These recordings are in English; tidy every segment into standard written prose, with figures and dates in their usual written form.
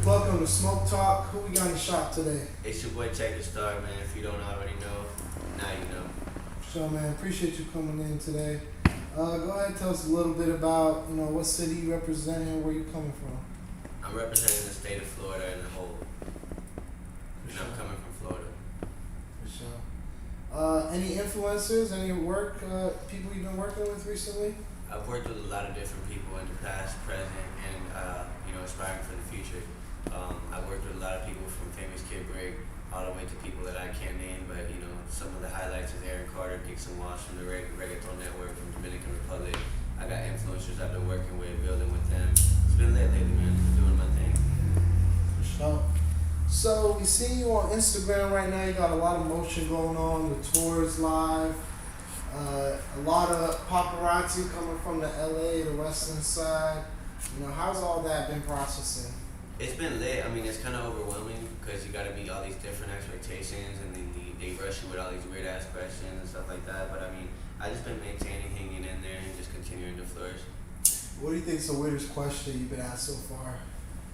Welcome to Smoke Talk. Who we got in the shop today? It's your boy Checkthe, man. If you don't already know, now you know. So, man, appreciate you coming in today. Go ahead and tell us a little bit about, what city you represent and where you coming from. I'm representing the state of Florida in the whole. And I'm coming from Florida. For sure. Any influencers, any work, people you've been working with recently? I've worked with a lot of different people in the past, present, and aspiring for the future. I've worked with a lot of people from famous Kid Break all the way to people that I can't name, but some of the highlights is Aaron Carter, Dixon Walsh from the Reggaeton Network from Dominican Republic. I got influencers I've been working with, building with them. It's been lit lately, man. Doing my thing. For sure. So we see you on Instagram right now. You got a lot of motion going on. The tour is live. A lot of paparazzi coming from the LA, the western side. How's all that been processing? It's been lit. I mean, it's kind of overwhelming because you got to meet all these different expectations, and then they rush you with all these weird ass questions and stuff like that. But I mean, I just been maintaining, hanging in there, and just continuing to flourish. What do you think is the weirdest question you've been asked so far?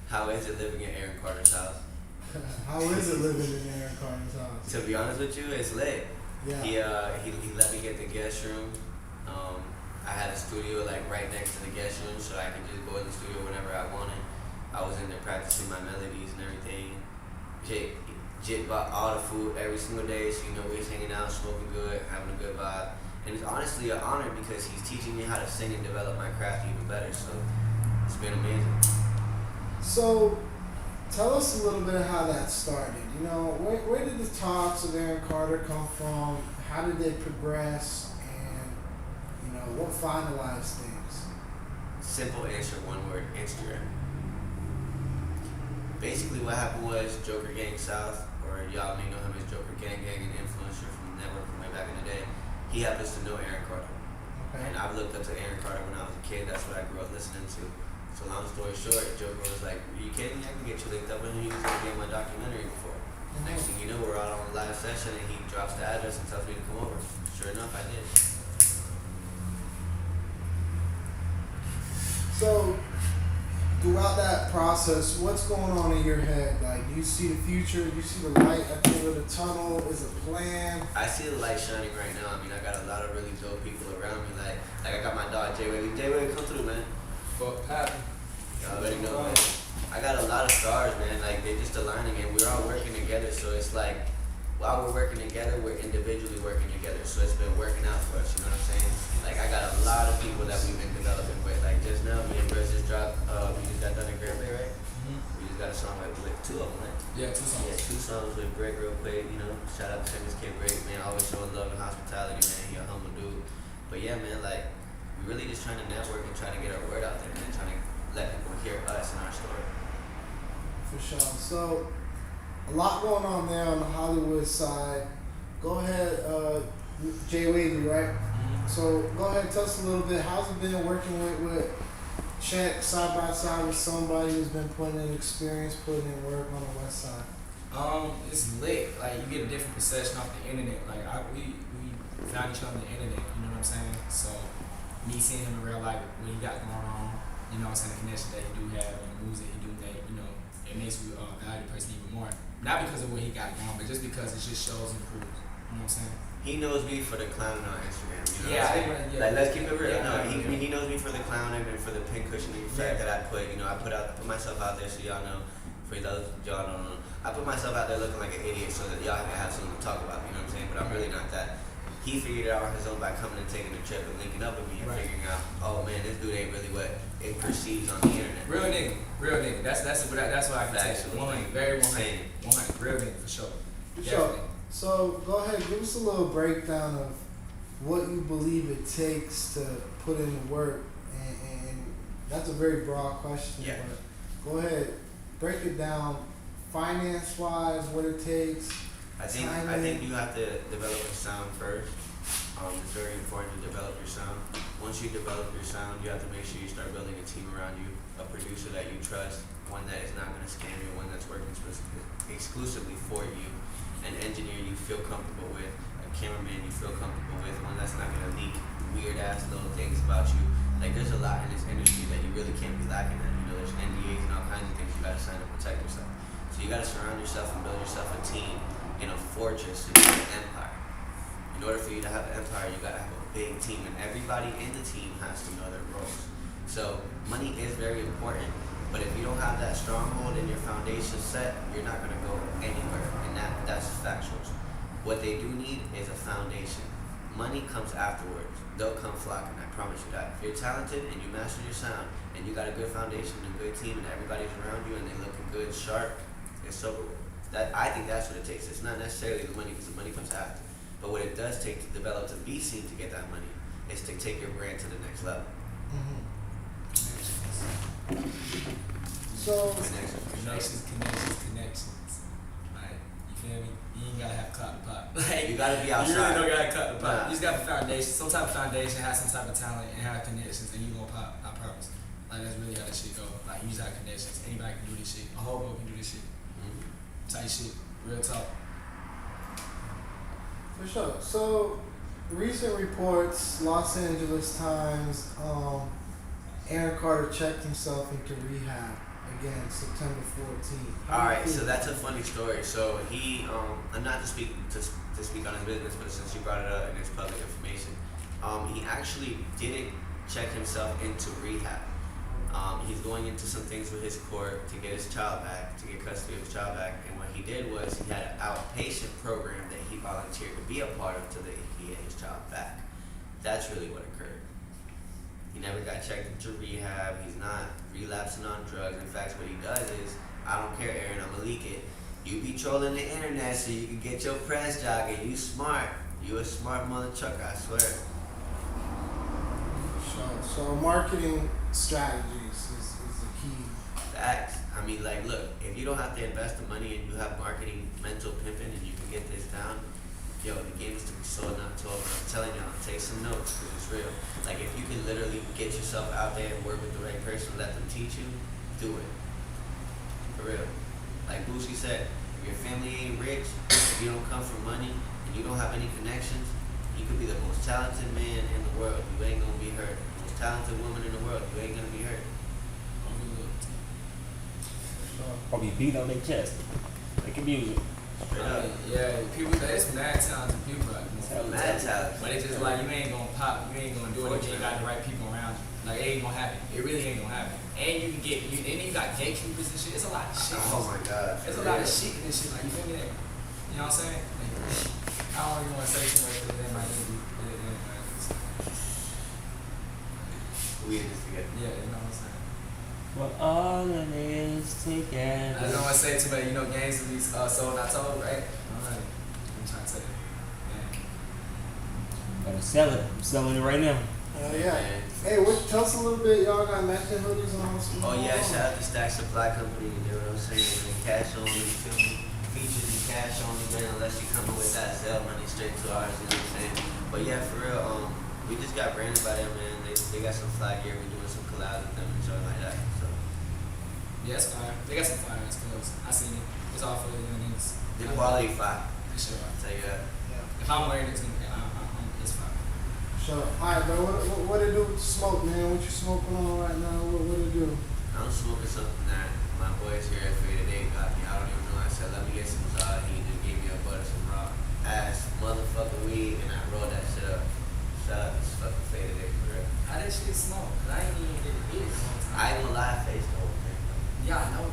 How is it living in Aaron Carter's house? How is it living in Aaron Carter's house? To be honest with you, it's lit. Yeah. He let me get the guest room. I had a studio like right next to the guest room, so I could just go in the studio whenever I wanted. I was in there practicing my melodies and everything. Jit bought all the food every single day, so we was hanging out, smoking good, having a good vibe. And it's honestly an honor because he's teaching me how to sing and develop my craft even better. So it's been amazing. So tell us a little bit of how that started. Where did the talks of Aaron Carter come from? How did they progress? And what finalized things? Simple answer, one word: Instagram. Basically, what happened was Joker Gang South, or y'all may know him as Joker Gang, an influencer from the network from way back in the day. He happens to know Aaron Carter. Okay. And I've looked up to Aaron Carter when I was a kid. That's what I grew up listening to. So long story short, Joker was like, "Are you kidding me? I can get you linked up with him. He was going to be in my documentary before." Next thing you know, we're out on a live session, and he drops the address and tells me to come over. Sure enough, I did. So throughout that process, what's going on in your head? Like, do you see the future? Do you see the light at the end of the tunnel? Is it planned? I see the light shining right now. I mean, I got a lot of really dope people around me. Like I got my dog J-Wave. J-Wave, come through, man. Fuck happy. Y'all already know, man. I got a lot of stars, man. Like, they're just aligning, and we're all working together. So it's like, while we're working together, we're individually working together. So it's been working out for us. You know what I'm saying? Like, I got a lot of people that we've been developing with. Like, just now, me and Briz just dropped. We just got done in Grand Bay, right? Mm-hmm. We just got a song with two of them, right? Yeah, 2 songs. Yeah, 2 songs with Greg real quick. Shout out to famous Kid Break, man. Always showing love and hospitality, man. He a humble dude. But yeah, man, like, we really just trying to network and trying to get our word out there, man. Trying to let people hear us and our story. For sure. So a lot going on there on the Hollywood side. Go ahead, J-Wavy, right? Mm-hmm. So go ahead, tell us a little bit. How's it been working with Check side by side with somebody who's been putting in experience, putting in work on the west side? It's lit. Like, you get a different perception off the internet. Like, we found each other on the internet. You know what I'm saying? So me seeing him in real life, what he got going on, the connection that he do have and the moves that he do make, it makes me value the person even more. Not because of what he got going, but just because it just shows and proves. You know what I'm saying? He knows me for the clowning on Instagram. You know Yeah, what I'm saying? yeah. Like, let's keep it real. Yeah, No, yeah. he knows me for the clowning and for the pin cushioning fact that I put. I put myself out there so y'all know. For those y'all don't know, I put myself out there looking like an idiot so that y'all can have something to talk about. You know what I'm saying? But I'm really not that. He figured it out on his own by coming and taking a trip and linking up with me and figuring out, oh man, this dude ain't really what it perceives on the internet. Real nigga. That's what I can say. 100, very 100, 100, real nigga for sure. For sure. So go ahead, give us a little breakdown of what you believe it takes to put in the work, and that's a very broad question. Yeah. But go ahead, break it down, finance-wise, what it takes. I think you have to develop a sound first. It's very important to develop your sound. Once you develop your sound, you have to make sure you start building a team around you, a producer that you trust, one that is not going to scam you, one that's working exclusively for you, an engineer you feel comfortable with, a cameraman you feel comfortable with, one that's not going to leak weird ass little things about you. Like, there's a lot in this industry that you really can't be lacking at. There's NDAs and all kinds of things you got to sign to protect yourself. gotta surround yourself and build yourself a team in a fortress to build an empire. In order for you to have an empire, you gotta have a big team, and everybody in the team has to know their roles. So money is very important, but if you don't have that stronghold and your foundation set, you're not gonna go anywhere, and that's factuals. What they do need is a foundation. Money comes afterwards. They'll come flocking, I promise you that. If you're talented and you master your sound and you got a good foundation and a good team and everybody's around you and they looking good, sharp, it's over with. I think that's what it takes. It's not necessarily the money, because the money comes after. But what it does take to develop to be seen to get that money is to take your brand to the next level. So Connections. Like, you feel me? You ain't gotta have clout to pop. Like, You gotta be you outside. really don't gotta cut the pop. Nah. You just got a foundation, some type of foundation, have some type of talent, and have connections, and you gonna pop. I promise. Like, that's really how this shit go. Like, you just have connections. Anybody can do this shit. A hobo can do this shit. Type shit. Real talk. for sure. So recent reports, Los Angeles Times, Aaron Carter checked himself into rehab again September 14th. Alright, so that's a funny story. So he, I'm not to speak on his business, but since you brought it up and it's public information, he actually didn't check himself into rehab. He's going into some things with his court to get his child back, to get custody of his child back, and what he did was he had an outpatient program that he volunteered to be a part of till he get his child back. That's really what occurred. He never got checked into rehab. He's not relapsing on drugs. In fact, what he does is, I don't care, Aaron, I'm gonna leak it. You be trolling the internet so you can get your press job, and you smart. You a smart mother trucker, I swear. So marketing strategies is the key. Facts. I mean, like, look, if you don't have to invest the money and you have marketing, mental pimping, and you can get this down, yo, the game is to be sold, not told. I'm telling y'all, take some notes, because it's real. Like, if you can literally get yourself out there and work with the right person, let them teach you, do it. For real. Like Boosie said, if your family ain't rich, if you don't come from money, and you don't have any connections, you could be the most talented man in the world. You ain't gonna be hurt. The most talented woman in the world, you ain't gonna be hurt. Overlooked. Or be beat on their chest. Making music. Straight up. Yeah, people, there's mad talented people out there. Mad talent. But it's just like, you ain't gonna pop, you ain't gonna do it if you ain't got the right people around you. Like, it ain't gonna happen. It really ain't gonna happen. And you can get, and then you got gatekeepers and shit. It's a lot of shit. Oh my God. There's a lot of shit in this shit. Like, you feel me? That, you know what I'm saying? Like, I don't even want to say too much because they might just be, We in this together. yeah, you know what I'm saying? Well, all it is together. I don't want to say too much. You know, games will be sold, not told, right? Alright. I'm trying to tell you. Yeah. Gotta sell it. I'm selling it right now. Hell yeah. Man. Hey, tell us a little bit. Y'all got matching hoodies on. Oh yeah, shout out to Stack Supply Company, you know what I'm saying? And cash only, you feel me? Features and cash only, man, unless you come with that sale money straight to ours, you know what I'm saying? But yeah, for real, we just got branded by them, man. They got some fly gear, we're doing some collabs with them and stuff like that. So Yeah, it's fire. They got some fire ass clothes. I seen it. It's all for the young niggas. the quality fly. For sure. I'll tell you that. If I'm wearing it, it's fire. Sure. Alright, bro. What it do with the smoke, man? What you smoking on right now? What it do? I'm smoking something that my boys here at Fade Today got me. I don't even know. I said, let me get some Zod. He just gave me a butter, some raw ass motherfucking weed, and I rolled that shit up. Shout out to this fucking Fade Today for real. How that shit smoke? 'Cause I ain't even get to eat it. I ain't gonna lie, I faced the whole thing. Yeah, I know.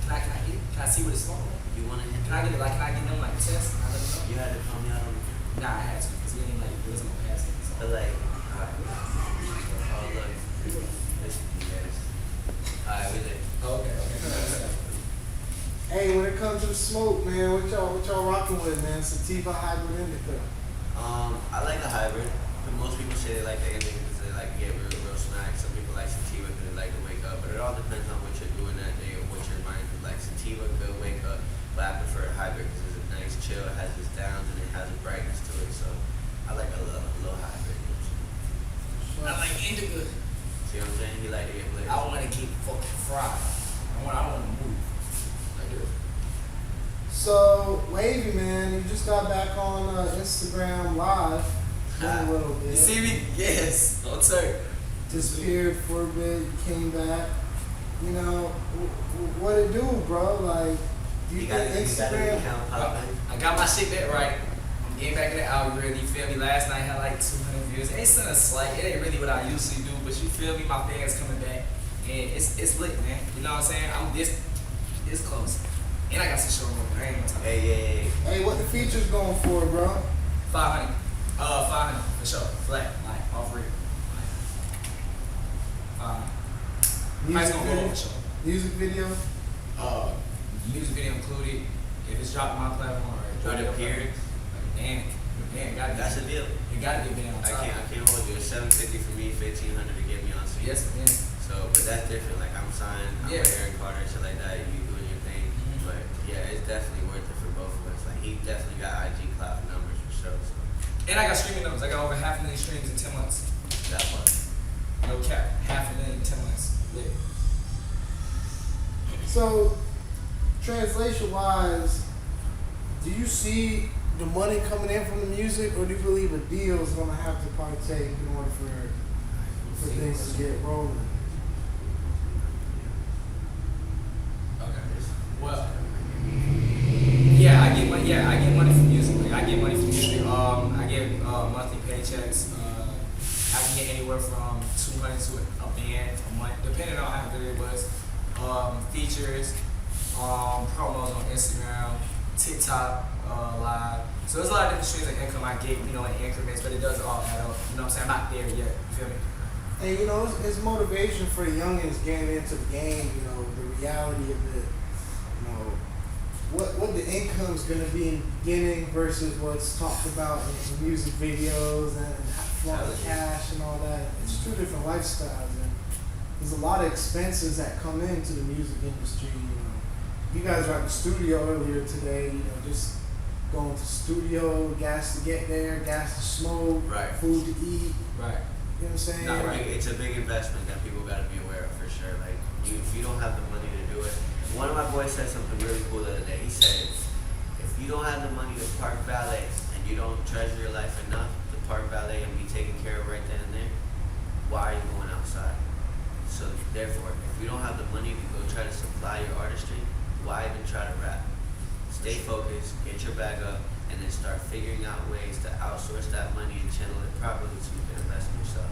Can I eat it? Can I see what it's smoking? You wanna hit Can I get it? Like, can I get them like test? And I let them know? You had to call me out on the Nah, I had to because he ain't like it wasn't gonna pass it. So. but like, alright. Oh look. Listen, yes. Alright, we lit. Okay. Hey, when it comes to the smoke, man, what y'all rocking with, man? Sativa, hybrid, indica. I like the hybrid. But most people say they like the indica because they like to get real snacks. Some people like sativa because they like to wake up. But it all depends on what you're doing that day or what your mind is like. Sativa, good wake up. But I prefer hybrid because it's a nice chill. It has its downs and it has a brightness to it. So I like a little hybrid. I like indica. See what I'm saying? He like to get blazed. I want to get fucking fried. I want to move. Like this. So, Wavy, man, you just got back on Instagram Live a little bit. You see me? Yes. On turn. Disappeared for a bit, came back. You know, what it do, bro? Like, Do you You got think an Instagram? account popping. I got my shit back right. I'm getting back in the algorithm. You feel me? Last night had like 200 views. It's something slight. It ain't really what I usually do, but you feel me? My fans coming back, and it's lit, man. You know what I'm saying? I'm this close, and I got some show more. I ain't gonna talk. Hey. Hey, what the features going for, bro? 500. 500 for sure. Flat, like all free. Like, 500. Price gonna go up for sure. Music video? Music video included. If it's dropped on my platform or Or the appearance. damn, gotta be. That's a deal. It gotta be a video on I top. can't hold you. It's $750 for me, $1,500 to get me on scene. Yes, man. So, but that's different. Like I'm signed, I'm Yeah. with Aaron Carter, shit like that. You doing your thing, Mhm. but yeah, it's definitely worth it for both of us. Like he definitely got IG cloud numbers for sure. So And I got streaming numbers. I got over 500,000 streams in 10 months. that part. No cap. 500,000 in 10 months. Lit. So, translation wise, do you see the money coming in from the music, or do you believe a deal is going to have to partake in order for things to get rolling? Okay. Well, yeah, I get money. Yeah, I get money from music. Like, I get money from music. I get monthly paychecks. I can get anywhere from 200 to a band a month, depending on how good it was. Features, promos on Instagram, TikTok, live. So there's a lot of different streams of income I get, you know, in increments, but it does all add up. You know what I'm saying? I'm not there yet. You feel me? And you know, it's motivation for the youngins getting into the game. You know, the reality of it. You know, what the income's gonna be in the beginning versus what's talked about in music videos and flowing cash and all that. It's two different lifestyles, and there's a lot of expenses that come into the music industry. You know, you guys were at the studio earlier today. You know, just going to studio, gas to get there, gas to smoke, Right. food to eat. Right. You know what I'm saying? Not right. It's a big investment that people got to be aware of for sure. Like if you don't have the money to do it. One of my boys said something really cool the other day. He said, if you don't have the money to park valet and you don't treasure your life enough to park valet and be taken care of right then and there, why are you going outside? So therefore, if you don't have the money to go try to supply your artistry, why even try to rap? Stay focused, get your bag up, and then start figuring out ways to outsource that money and channel it properly so you can invest in yourself.